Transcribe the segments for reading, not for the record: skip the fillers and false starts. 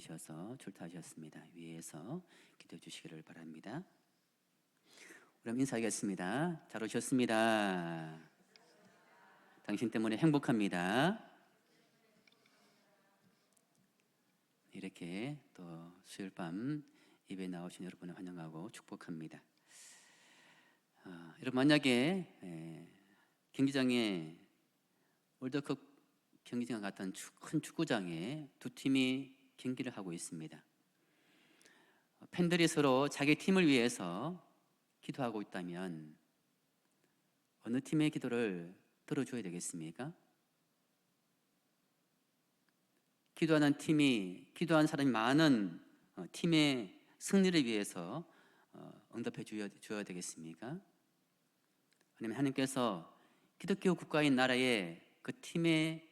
하셔서 출타하셨습니다. 위에서 기도해 주시기를 바랍니다. 그럼 인사하겠습니다. 잘 오셨습니다. 당신 때문에 행복합니다. 이렇게 또 수요일 밤 예배 나오신 여러분을 환영하고 축복합니다. 여러분, 만약에 경기장에 월드컵 경기장 같은 큰 축구장에 두 팀이 경기를 하고 있습니다. 팬들이 서로 자기 팀을 위해서 기도하고 있다면 어느 팀의 기도를 들어줘야 되겠습니까? 기도한 사람이 많은 팀의 승리를 위해서 응답해 줘야 되겠습니까? 아니면 하나님께서 기독교 국가인 나라의 그 팀의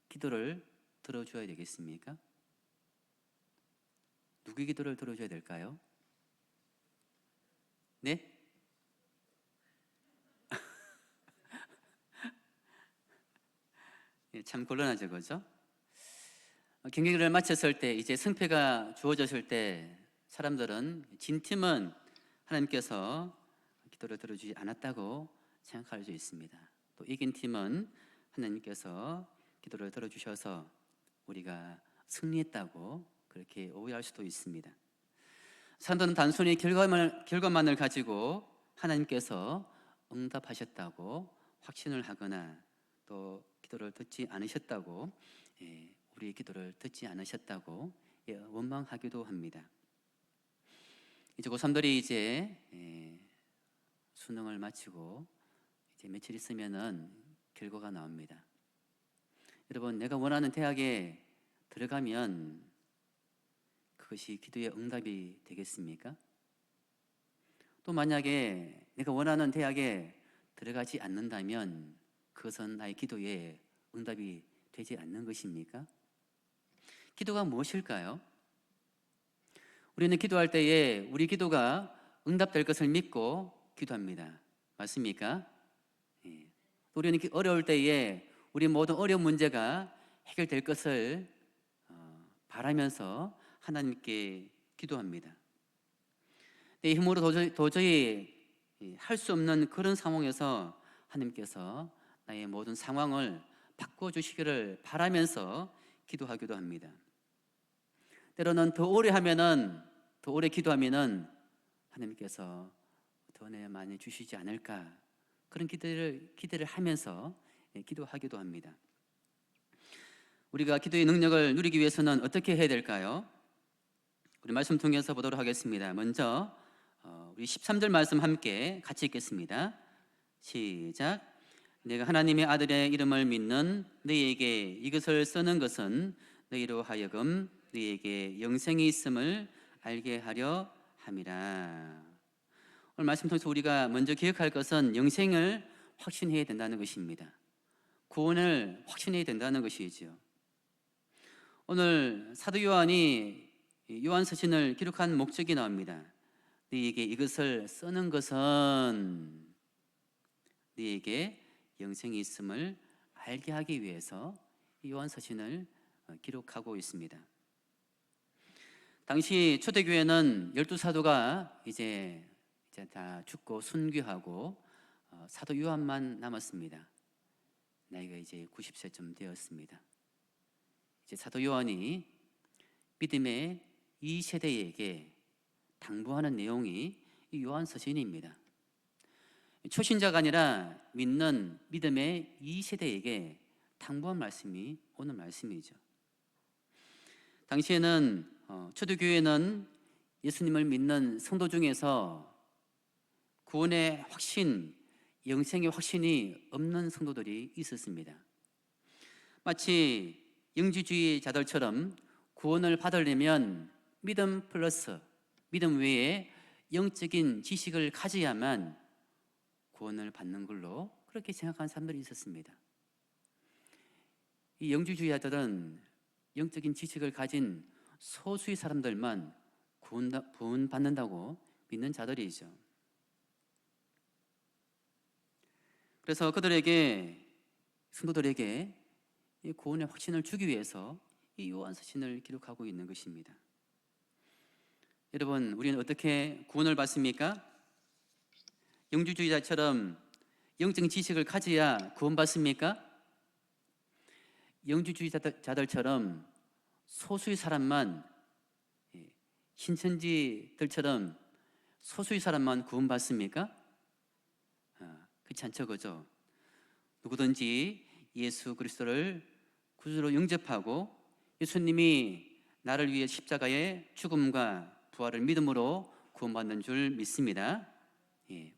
기도를 들어줘야 되겠습니까? 누구의 기도를 들어줘야 될까요? 네? 참 곤란하죠, 그죠? 경기를 마쳤을 때, 이제 승패가 주어졌을 때 사람들은 진 팀은 하나님께서 기도를 들어주지 않았다고 생각할 수 있습니다. 또 이긴 팀은 하나님께서 기도를 들어주셔서 우리가 승리했다고 그렇게 오해할 수도 있습니다. 사람들은 단순히 결과만을 가지고 하나님께서 응답하셨다고 확신을 하거나 또 기도를 듣지 않으셨다고, 우리의 기도를 듣지 않으셨다고 원망하기도 합니다. 이제 고3들이 이제 수능을 마치고 이제 며칠 있으면은 결과가 나옵니다. 여러분, 내가 원하는 대학에 들어가면 그것이 기도의 응답이 되겠습니까? 또 만약에 내가 원하는 대학에 들어가지 않는다면 그것은 나의 기도의 응답이 되지 않는 것입니까? 기도가 무엇일까요? 우리는 기도할 때에 우리 기도가 응답될 것을 믿고 기도합니다. 맞습니까? 우리는 어려울 때에 우리 모든 어려운 문제가 해결될 것을 바라면서 하나님께 기도합니다. 내 힘으로 도저히 할 수 없는 그런 상황에서 하나님께서 나의 모든 상황을 바꿔주시기를 바라면서 기도하기도 합니다. 때로는 더 오래 기도하면은 하나님께서 더 은혜 많이 주시지 않을까, 그런 기대를 하면서 기도하기도 합니다. 우리가 기도의 능력을 누리기 위해서는 어떻게 해야 될까요? 우리 말씀 통해서 보도록 하겠습니다. 먼저 우리 13절 말씀 함께 같이 읽겠습니다. 시작. 내가 하나님의 아들의 이름을 믿는 너희에게 이것을 쓰는 것은 너희로 하여금 너희에게 영생이 있음을 알게 하려 함이라. 오늘 말씀 통해서 우리가 먼저 기억할 것은 영생을 확신해야 된다는 것입니다. 구원을 확신해야 된다는 것이죠. 오늘 사도 요한이 요한서신을 기록한 목적이 나옵니다. 너희에게 이것을 쓰는 것은 너희에게 영생이 있음을 알게 하기 위해서 요한서신을 기록하고 있습니다. 당시 초대교회는 12사도가 이제 다 죽고 순교하고 사도 요한만 남았습니다. 나이가 이제 90세쯤 되었습니다. 이제 사도 요한이 믿음의 이 세대에게 당부하는 내용이 이 요한서신입니다. 초신자가 아니라 믿는 믿음의 이 세대에게 당부한 말씀이 오늘 말씀이죠. 당시에는 초대교회는 예수님을 믿는 성도 중에서 구원의 확신, 영생의 확신이 없는 성도들이 있었습니다. 마치 영지주의자들처럼 구원을 받으려면 믿음 플러스 믿음 외에 영적인 지식을 가져야만 구원을 받는 걸로 그렇게 생각하는 사람들이 있었습니다. 이 영지주의자들은 영적인 지식을 가진 소수의 사람들만 구원받는다고 믿는 자들이죠. 그래서 그들에게, 성도들에게 이 구원의 확신을 주기 위해서 이 요한서신을 기록하고 있는 것입니다. 여러분, 우리는 어떻게 구원을 받습니까? 영주주의자처럼 영적 지식을 가져야 구원받습니까? 영주주의자들처럼 소수의 사람만, 신천지들처럼 소수의 사람만 구원받습니까? 그렇지 않죠, 그죠? 누구든지 예수 그리스도를 구주로 영접하고 예수님이 나를 위해 십자가의 죽음과 부활을 믿음으로 구원받는 줄 믿습니다.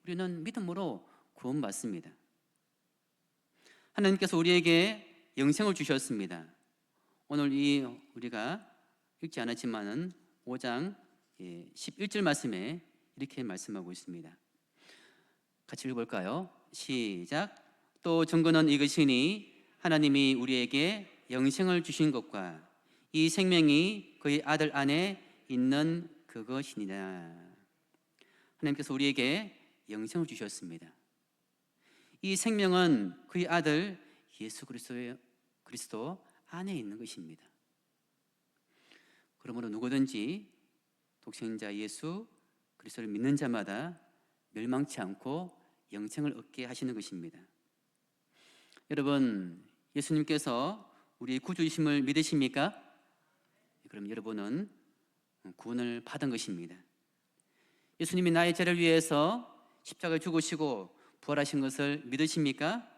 우리는 믿음으로 구원받습니다. 하나님께서 우리에게 영생을 주셨습니다. 오늘 우리가 읽지 않았지만은 5장 11절 말씀에 이렇게 말씀하고 있습니다. 같이 읽어볼까요? 시작. 또 증거는 이것이니 하나님이 우리에게 영생을 주신 것과 이 생명이 그의 아들 안에 있는 그것이니라. 하나님께서 우리에게 영생을 주셨습니다. 이 생명은 그의 아들 예수 그리스도 안에 있는 것입니다. 그러므로 누구든지 독생자 예수 그리스도를 믿는 자마다 멸망치 않고 영생을 얻게 하시는 것입니다. 여러분, 예수님께서 우리의 구주이심을 믿으십니까? 그럼 여러분은 구원을 받은 것입니다. 예수님이 나의 죄를 위해서 십자가에 죽으시고 부활하신 것을 믿으십니까?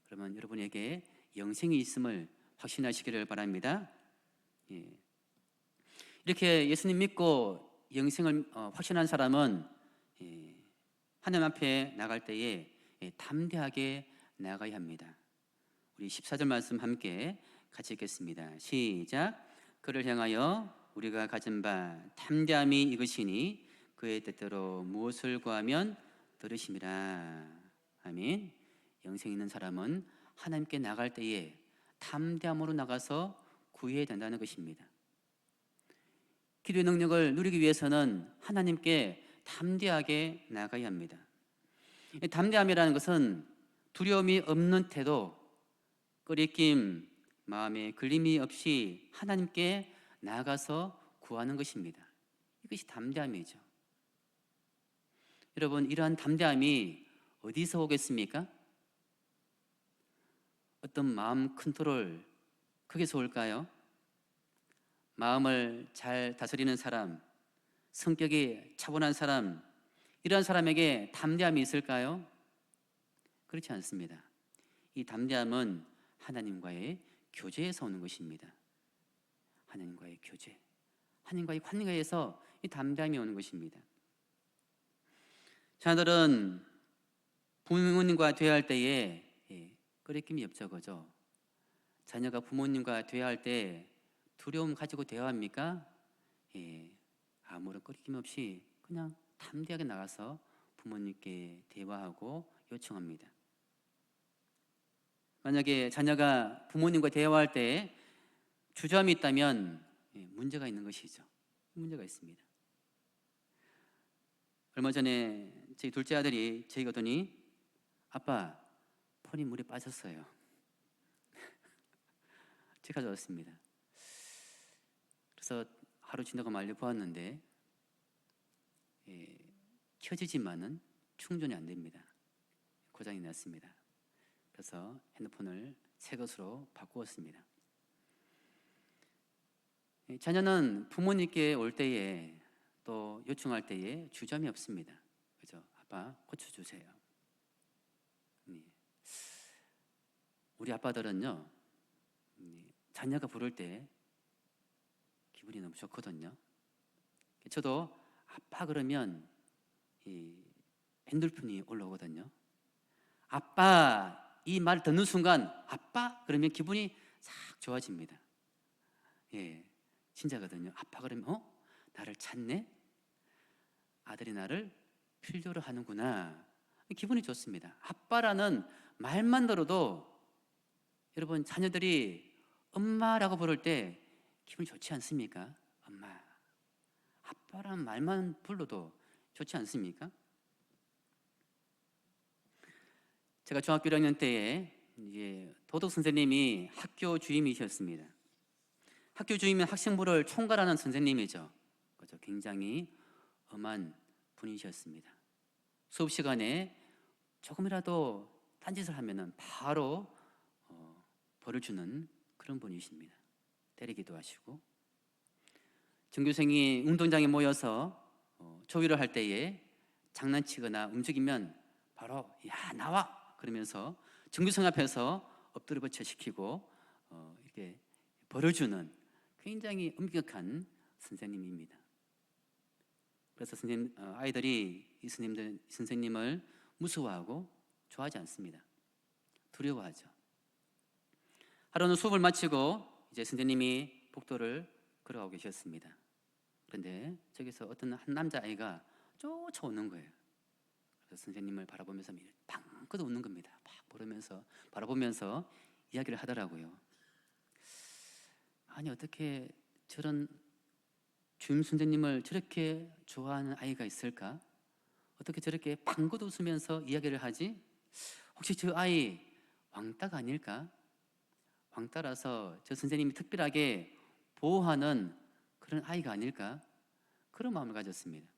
그러면 여러분에게 영생이 있음을 확신하시기를 바랍니다. 이렇게 예수님 믿고 영생을 확신한 사람은 하나님 앞에 나갈 때에 담대하게 나가야 합니다. 우리 14절 말씀 함께 같이 읽겠습니다. 시작. 그를 향하여 우리가 가진 바 담대함이 이것이니 그의 뜻대로 무엇을 구하면 들으심이라. 아멘. 영생 있는 사람은 하나님께 나갈 때에 담대함으로 나가서 구해야 된다는 것입니다. 기도의 능력을 누리기 위해서는 하나님께 담대하게 나가야 합니다. 담대함이라는 것은 두려움이 없는 태도, 꺼리낌, 마음에 걸림이 없이 하나님께 나가서 구하는 것입니다. 이것이 담대함이죠. 여러분, 이러한 담대함이 어디서 오겠습니까? 어떤 마음 컨트롤, 거기서 올까요? 마음을 잘 다스리는 사람, 성격이 차분한 사람, 이러한 사람에게 담대함이 있을까요? 그렇지 않습니다. 이 담대함은 하나님과의 교제에서 오는 것입니다. 하나님과의 교제, 하나님과의 관계에서 이 담대함이 오는 것입니다. 자녀들은 부모님과 대화할 때에 꺼리낌이 없죠, 그죠? 자녀가 부모님과 대화할 때 두려움 가지고 대화합니까? 아무런 꺼리낌 없이 그냥 담대하게 나가서 부모님께 대화하고 요청합니다. 만약에 자녀가 부모님과 대화할 때 주저함이 있다면 문제가 있는 것이죠. 문제가 있습니다. 얼마 전에 제 둘째 아들이 저에게 오더니 아빠, 폰이 물에 빠졌어요. 제가 가져왔습니다. 그래서 하루 지나고 말려 보았는데 켜지지만은 충전이 안 됩니다. 고장이 났습니다. 그래서 핸드폰을 새 것으로 바꾸었습니다. 자녀는 부모님께 올 때에 또 요청할 때에 주저함이 없습니다. 그죠? 아빠 고쳐주세요. 우리 아빠들은요, 자녀가 부를 때 기분이 너무 좋거든요. 저도 아빠 그러면 엔돌핀이 올라오거든요. 아빠 이 말 듣는 순간 아빠 그러면 기분이 싹 좋아집니다. 진짜거든요. 아빠 그러면 나를 찾네? 아들이 나를 필요로 하는구나. 기분이 좋습니다. 아빠라는 말만 들어도 여러분 자녀들이 엄마라고 부를 때 기분이 좋지 않습니까? 엄마, 아빠라는 말만 불러도 좋지 않습니까? 제가 중학교 1학년 때에 도덕 선생님이 학교 주임이셨습니다. 학교 주임인 학생부를 총괄하는 선생님이죠. 그죠? 굉장히 엄한 분이셨습니다. 수업 시간에 조금이라도 딴짓을 하면은 바로 벌을 주는 그런 분이십니다. 때리기도 하시고, 전교생이 운동장에 모여서 조위를 할 때에 장난치거나 움직이면 바로 야 나와 그러면서 전교생 앞에서 엎드려 버쳐 시키고 이렇게 벌을 주는 굉장히 엄격한 선생님입니다. 그래서 아이들이 이 선생님을 무서워하고 좋아하지 않습니다. 두려워하죠. 하루는 수업을 마치고 이제 선생님이 복도를 걸어가고 계셨습니다. 그런데 저기서 어떤 한 남자아이가 쫓아오는 거예요. 그래서 선생님을 바라보면서 방긋 웃는 겁니다. 막 바라보면서 이야기를 하더라고요. 아니 어떻게 저런 주임 선생님을 저렇게 좋아하는 아이가 있을까? 어떻게 저렇게 방긋 웃으면서 이야기를 하지? 혹시 저 아이 왕따가 아닐까? 왕따라서 저 선생님이 특별하게 보호하는 그런 아이가 아닐까? 그런 마음을 가졌습니다.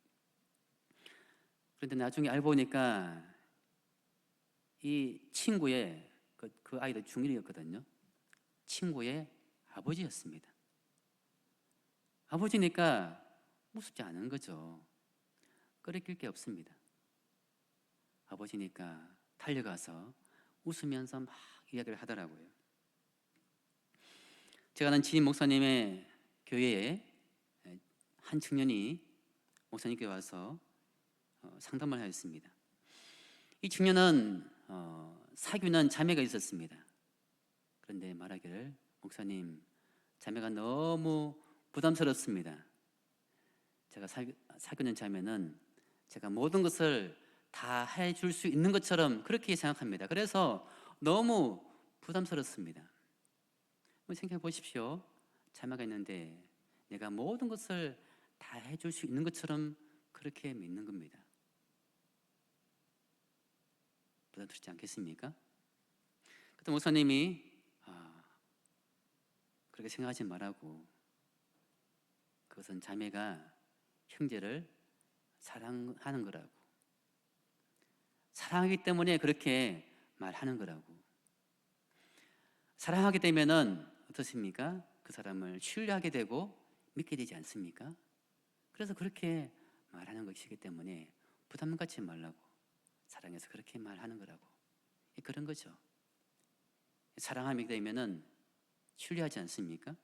그런데 나중에 알고 보니까 이 친구의 그 아이도 중1이었거든요. 친구의 아버지였습니다. 아버지니까 무섭지 않은 거죠. 끄리낄 게 없습니다. 아버지니까 달려가서 웃으면서 막 이야기를 하더라고요. 제가 아는 지인 목사님의 교회에 한 청년이 목사님께 와서 상담을 하였습니다. 이 청년은 사귀는 자매가 있었습니다. 그런데 말하기를 목사님, 자매가 너무 부담스럽습니다. 제가 사귀는 자매는 제가 모든 것을 다 해줄 수 있는 것처럼 그렇게 생각합니다. 그래서 너무 부담스럽습니다. 생각해 보십시오. 자매가 있는데 내가 모든 것을 다 해줄 수 있는 것처럼 그렇게 믿는 겁니다. 부담스럽지 않겠습니까? 그때 목사님이 그렇게 생각하지 말라고, 그것은 자매가 형제를 사랑하는 거라고, 사랑하기 때문에 그렇게 말하는 거라고, 사랑하게 되면은 어떻습니까? 그 사람을 신뢰하게 되고 믿게 되지 않습니까? 그래서 그렇게 말하는 것이기 때문에 부담 갖지 말라고, 사랑해서 그렇게 말하는 거라고, 그런 거죠. 사랑하게 되면은 신뢰하지 않습니까?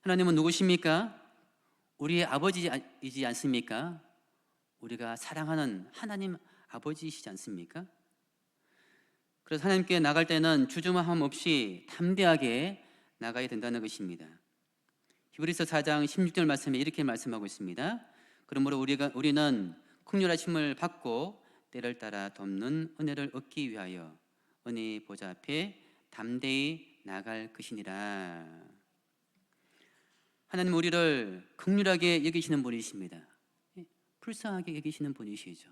하나님은 누구십니까? 우리의 아버지이지 않습니까? 우리가 사랑하는 하나님 아버지이시지 않습니까? 그래서 하나님께 나갈 때는 주저함 없이 담대하게 나가야 된다는 것입니다. 히브리서 4장 16절 말씀에 이렇게 말씀하고 있습니다. 그러므로 우리는 긍휼하심을 받고 때를 따라 돕는 은혜를 얻기 위하여 은혜의 보좌 앞에 담대히 나갈 것이니라. 하나님 우리를 긍휼하게 여기시는 분이십니다. 불쌍하게 여기시는 분이시죠.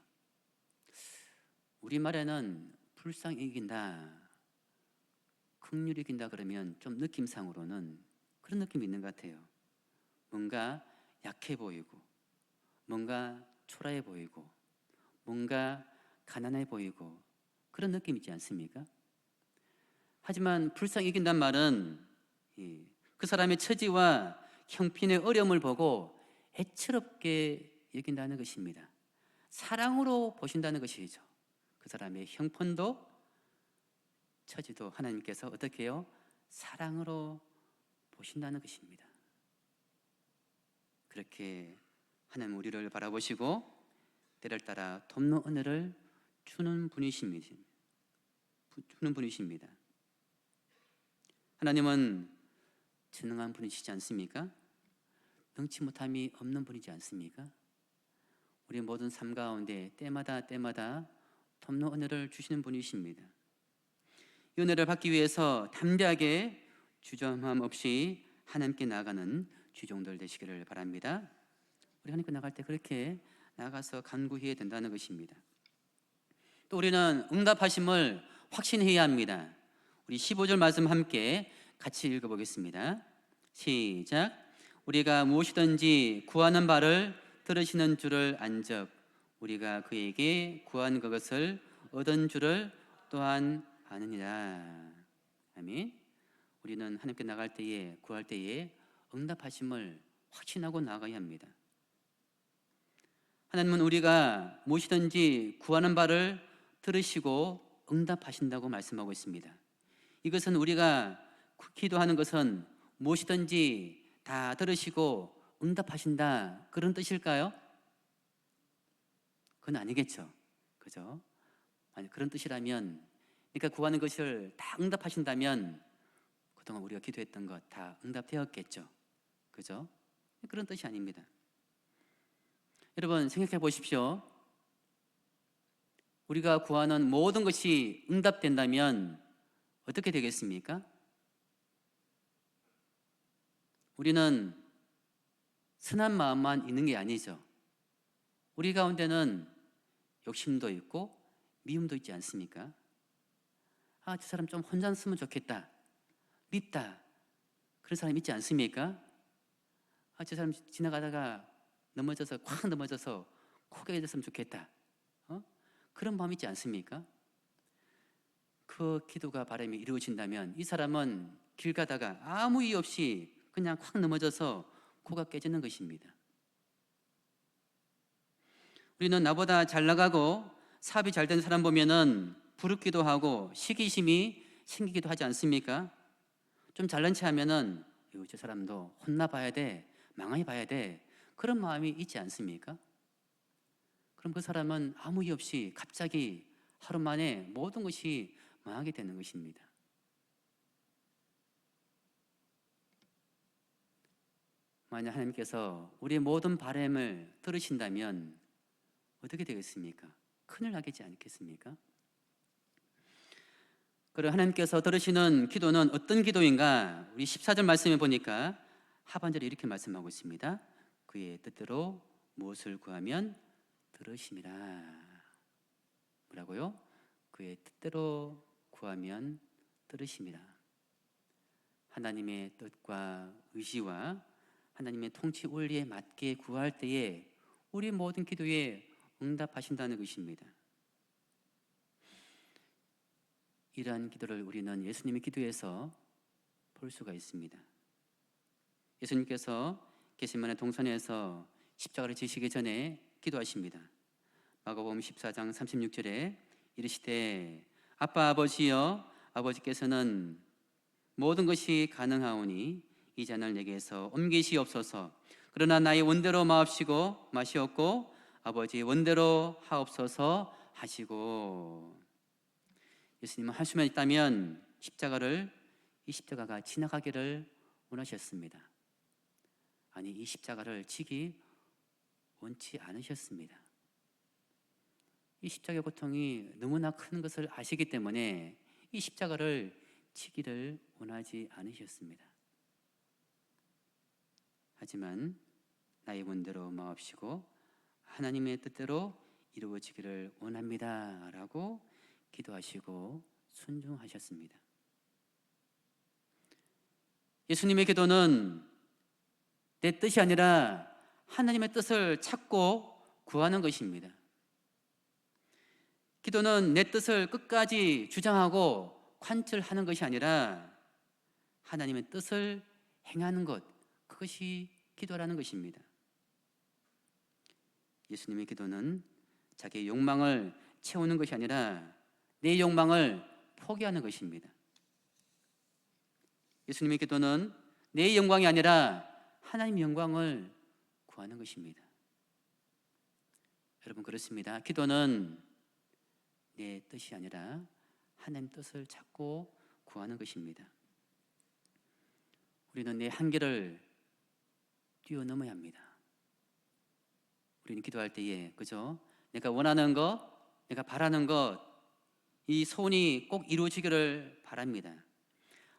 우리말에는 불쌍히 여긴다, 긍휼히 여긴다 그러면 좀 느낌상으로는 그런 느낌이 있는 것 같아요. 뭔가 약해 보이고, 뭔가 초라해 보이고, 뭔가 가난해 보이고, 그런 느낌 있지 않습니까? 하지만 불쌍히 여긴단 말은 그 사람의 처지와 형편의 어려움을 보고 애처롭게 여긴다는 것입니다. 사랑으로 보신다는 것이죠. 그 사람의 형편도 처지도 하나님께서 어떻게 해요? 사랑으로 보신다는 것입니다. 그렇게 하나님 우리를 바라보시고 때를 따라 돕는 은혜를 주는 분이십니다. 하나님은 전능한 분이시지 않습니까? 능치 못함이 없는 분이지 않습니까? 우리 모든 삶 가운데 때마다 돕는 은혜를 주시는 분이십니다. 이 은혜를 받기 위해서 담대하게 주저함 없이 하나님께 나아가는 주종들 되시기를 바랍니다. 우리 하나님께 나갈 때 그렇게 나가서 간구해야 된다는 것입니다. 또 우리는 응답하심을 확신해야 합니다. 우리 15절 말씀 함께 같이 읽어보겠습니다. 시작. 우리가 무엇이든지 구하는 바를 들으시는 줄을 안즉 우리가 그에게 구한 그것을 얻은 줄을 또한 아느니라. 아멘. 우리는 하나님께 나갈 때에, 구할 때에 응답하심을 확신하고 나가야 합니다. 하나님은 우리가 무엇이든지 구하는 바를 들으시고 응답하신다고 말씀하고 있습니다. 이것은 우리가 기도하는 것은 무엇이든지 다 들으시고 응답하신다, 그런 뜻일까요? 그건 아니겠죠. 그죠? 아니, 그런 뜻이라면, 그러니까 구하는 것을 다 응답하신다면 그동안 우리가 기도했던 것 다 응답되었겠죠. 그죠? 그런 뜻이 아닙니다. 여러분 생각해 보십시오. 우리가 구하는 모든 것이 응답된다면 어떻게 되겠습니까? 우리는 선한 마음만 있는 게 아니죠. 우리 가운데는 욕심도 있고 미움도 있지 않습니까? 아, 저 사람 좀 혼자 있으면 좋겠다, 밉다, 그런 사람 있지 않습니까? 아, 저 사람 지나가다가 넘어져서 콱 넘어져서 코가 해졌으면 좋겠다, 그런 마음 있지 않습니까? 그 기도가 바람이 이루어진다면 이 사람은 길 가다가 아무 이유 없이 그냥 콱 넘어져서 코가 깨지는 것입니다. 우리는 나보다 잘 나가고 사업이 잘 되는 사람 보면은 부럽기도 하고 시기심이 생기기도 하지 않습니까? 좀 잘난 체 하면은 저 사람도 혼나봐야 돼, 망하게 봐야 돼, 그런 마음이 있지 않습니까? 그럼 그 사람은 아무 이유 없이 갑자기 하루 만에 모든 것이 망하게 되는 것입니다. 만약 하나님께서 우리의 모든 바람을 들으신다면 어떻게 되겠습니까? 큰일 나겠지 않겠습니까? 그리고 하나님께서 들으시는 기도는 어떤 기도인가? 우리 14절 말씀에 보니까 하반절에 이렇게 말씀하고 있습니다. 그의 뜻대로 무엇을 구하면 들으심이라. 뭐라고요? 그의 뜻대로 구하면 들으심이라. 하나님의 뜻과 의지와 하나님의 통치 원리에 맞게 구할 때에 우리 모든 기도에 응답하신다는 것입니다. 이러한 기도를 우리는 예수님의 기도에서 볼 수가 있습니다. 예수님께서 겟세마네 동산에서 십자가를 지시기 전에 기도하십니다. 마가복음 14장 36절에 이르시되 아빠 아버지여, 아버지께서는 모든 것이 가능하오니 이 잔을 내게서 옮기시옵소서. 그러나 나의 원대로 마옵시고 마시옵고 아버지의 원대로 하옵소서 하시고. 예수님은 할 수만 있다면 이 십자가가 지나가기를 원하셨습니다. 아니, 이 십자가를 지기 원치 않으셨습니다. 이 십자가의 고통이 너무나 큰 것을 아시기 때문에 이 십자가를 지기를 원하지 않으셨습니다. 하지만 나의 원대로 마옵시고 하나님의 뜻대로 이루어지기를 원합니다 라고 기도하시고 순종하셨습니다. 예수님의 기도는 내 뜻이 아니라 하나님의 뜻을 찾고 구하는 것입니다. 기도는 내 뜻을 끝까지 주장하고 관철하는 것이 아니라 하나님의 뜻을 행하는 것, 그것이 기도라는 것입니다. 예수님의 기도는 자기의 욕망을 채우는 것이 아니라 내 욕망을 포기하는 것입니다. 예수님의 기도는 내 영광이 아니라 하나님의 영광을 구하는 것입니다. 여러분, 그렇습니다. 기도는 내 뜻이 아니라 하나님 뜻을 찾고 구하는 것입니다. 우리는 내 한계를 뛰어넘어야 합니다. 우리는 기도할 때에, 그죠? 내가 원하는 것, 내가 바라는 것, 이 소원이 꼭 이루어지기를 바랍니다.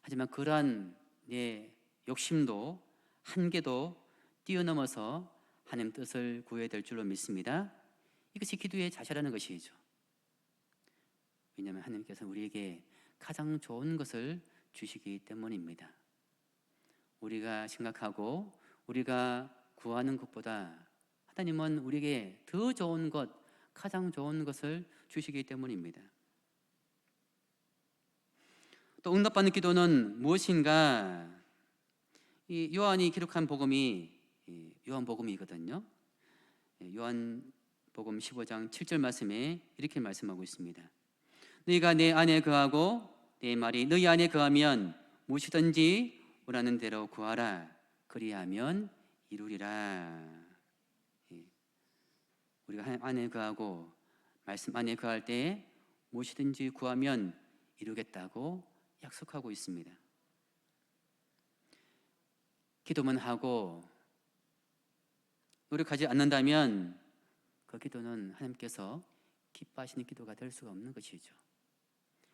하지만 그러한 내 욕심도 한계도 뛰어넘어서 하나님 뜻을 구해야 될 줄로 믿습니다. 이것이 기도의 자세라는 것이죠. 왜냐하면 하나님께서는 우리에게 가장 좋은 것을 주시기 때문입니다. 우리가 생각하고 우리가 구하는 것보다 하나님은 우리에게 더 좋은 것, 가장 좋은 것을 주시기 때문입니다. 또 응답받는 기도는 무엇인가? 이 요한이 기록한 복음이 요한복음이거든요. 요한복음 15장 7절 말씀에 이렇게 말씀하고 있습니다. 너희가 내 안에 거하고 내 말이 너희 안에 거하면 무엇이든지 원하는 대로 구하라. 그리하면 이루리라. 우리가 하나님 안에 거하고 말씀 안에 거할 때 무엇이든지 구하면 이루겠다고 약속하고 있습니다. 기도만 하고 노력하지 않는다면 그 기도는 하나님께서 기뻐하시는 기도가 될 수가 없는 것이죠.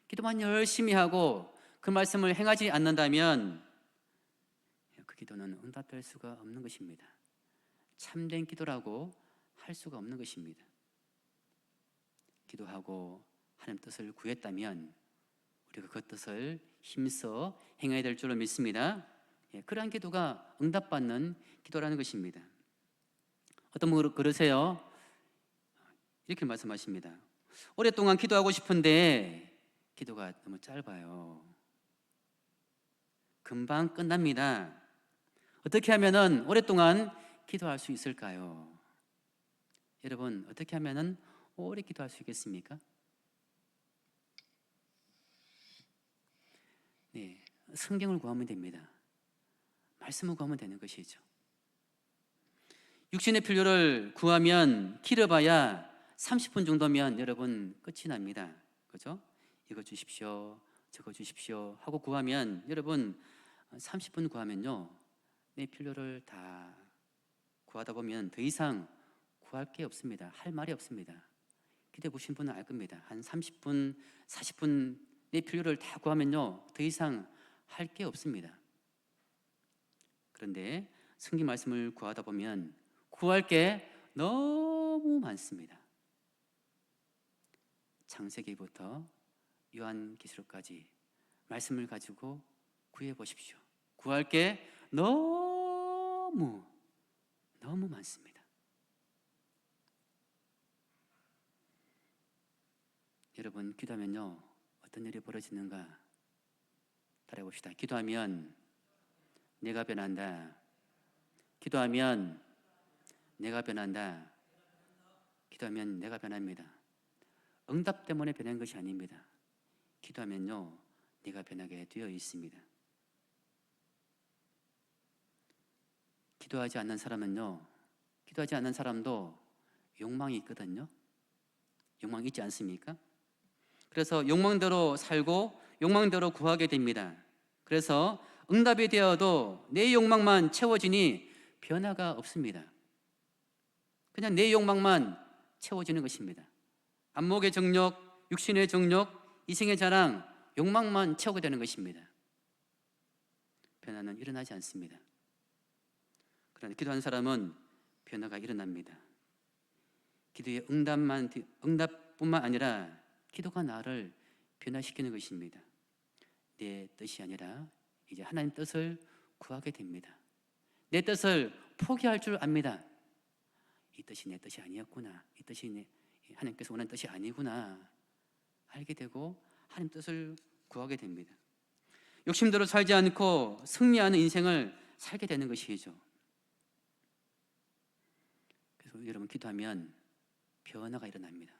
기도만 열심히 하고 그 말씀을 행하지 않는다면 그 기도는 응답될 수가 없는 것입니다. 참된 기도라고 할 수가 없는 것입니다. 기도하고 하나님 뜻을 구했다면 우리가 그 뜻을 힘써 행해야 될 줄로 믿습니다. 그러한 기도가 응답받는 기도라는 것입니다. 어떤 분 그러세요? 이렇게 말씀하십니다. 오랫동안 기도하고 싶은데 기도가 너무 짧아요. 금방 끝납니다. 어떻게 하면 오랫동안 기도할 수 있을까요? 여러분, 어떻게 하면 오래 기도할 수 있겠습니까? 네, 성경을 구하면 됩니다. 말씀을 구하면 되는 것이죠. 육신의 필요를 구하면 길어봐야 30분 정도면 여러분 끝이 납니다. 그죠? 이거 주십시오, 저거 주십시오 하고 구하면 여러분 30분 구하면요, 내 필요를 다 구하다 보면 더 이상 구할 게 없습니다. 할 말이 없습니다. 기도해 보신 분은 알 겁니다. 한 30분, 40분 내 필요를 다 구하면요, 더 이상 할 게 없습니다. 그런데 성경 말씀을 구하다 보면 구할 게 너무 많습니다. 창세기부터 요한계시록까지 말씀을 가지고 구해 보십시오. 구할 게 너무 많습니다. 여러분, 기도하면요 어떤 일이 벌어지는가 따라해봅시다. 기도하면 내가 변한다. 기도하면 내가 변한다. 기도하면 내가 변합니다. 응답 때문에 변한 것이 아닙니다. 기도하면요 내가 변하게 되어 있습니다. 기도하지 않는 사람은요, 기도하지 않는 사람도 욕망이 있거든요. 욕망 있지 않습니까? 그래서 욕망대로 살고 욕망대로 구하게 됩니다. 그래서 응답이 되어도 내 욕망만 채워지니 변화가 없습니다. 그냥 내 욕망만 채워지는 것입니다. 안목의 정욕, 육신의 정욕, 이생의 자랑, 욕망만 채우게 되는 것입니다. 변화는 일어나지 않습니다. 그러나 기도하는 사람은 변화가 일어납니다. 기도의 응답뿐만 아니라 기도가 나를 변화시키는 것입니다. 내 뜻이 아니라 이제 하나님 뜻을 구하게 됩니다. 내 뜻을 포기할 줄 압니다. 이 뜻이 내 뜻이 아니었구나. 이 뜻이 하나님께서 원하는 뜻이 아니구나. 알게 되고 하나님 뜻을 구하게 됩니다. 욕심대로 살지 않고 승리하는 인생을 살게 되는 것이죠. 그래서 여러분, 기도하면 변화가 일어납니다.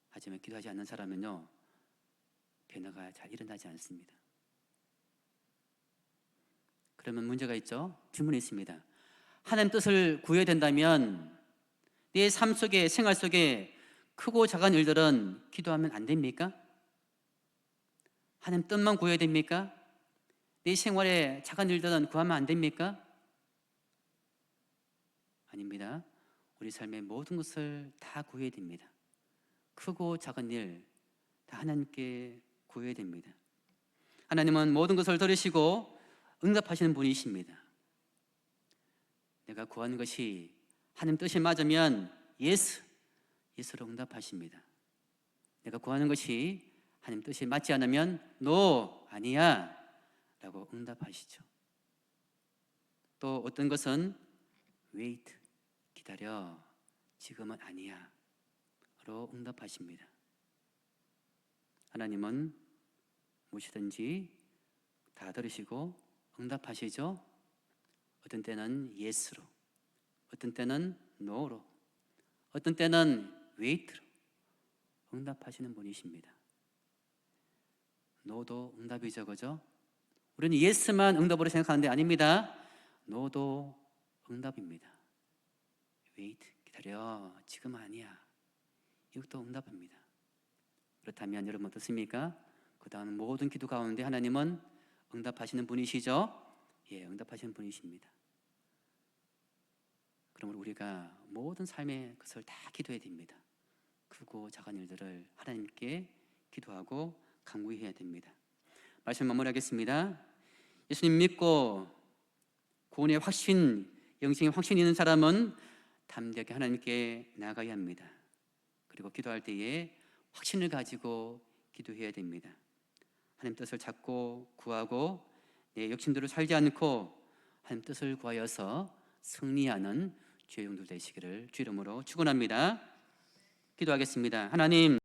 하지만 기도하지 않는 사람은요, 변화가 잘 일어나지 않습니다. 그러면 문제가 있죠. 질문이 있습니다. 하나님 뜻을 구해야 된다면 내 삶 속에, 생활 속에 크고 작은 일들은 기도하면 안 됩니까? 하나님 뜻만 구해야 됩니까? 내 생활에 작은 일들은 구하면 안 됩니까? 아닙니다. 우리 삶의 모든 것을 다 구해야 됩니다. 크고 작은 일 다 하나님께 구해야 됩니다. 하나님은 모든 것을 들으시고 응답하시는 분이십니다. 내가 구하는 것이 하나님 뜻이 맞으면 예스로 응답하십니다. 내가 구하는 것이 하나님 뜻이 맞지 않으면 "노, 아니야 라고 응답하시죠. 또 어떤 것은 wait, 기다려, 지금은 아니야 로 응답하십니다. 하나님은 무엇이든지 다 들으시고 응답하시죠. 어떤 때는 yes로, 어떤 때는 no로, 어떤 때는 wait로 응답하시는 분이십니다. no도 응답이죠, 그죠? 우리는 yes만 응답으로 생각하는데 아닙니다. no도 응답입니다. wait, 기다려, 지금 아니야, 이것도 응답입니다. 그렇다면 여러분 어떻습니까? 그 다음 모든 기도 가운데 하나님은 응답하시는 분이시죠? 예, 응답하시는 분이십니다. 그러므로 우리가 모든 삶의 것을 다 기도해야 됩니다. 크고 작은 일들을 하나님께 기도하고 간구해야 됩니다. 말씀 마무리하겠습니다. 예수님 믿고 구원의 확신, 영생의 확신이 있는 사람은 담대하게 하나님께 나아가야 합니다. 그리고 기도할 때에 확신을 가지고 기도해야 됩니다. 하나님 뜻을 찾고 구하고 내 욕심대로 살지 않고 하나님 뜻을 구하여서 승리하는 주의 종들 되시기를 주 이름으로 축원합니다. 기도하겠습니다. 하나님,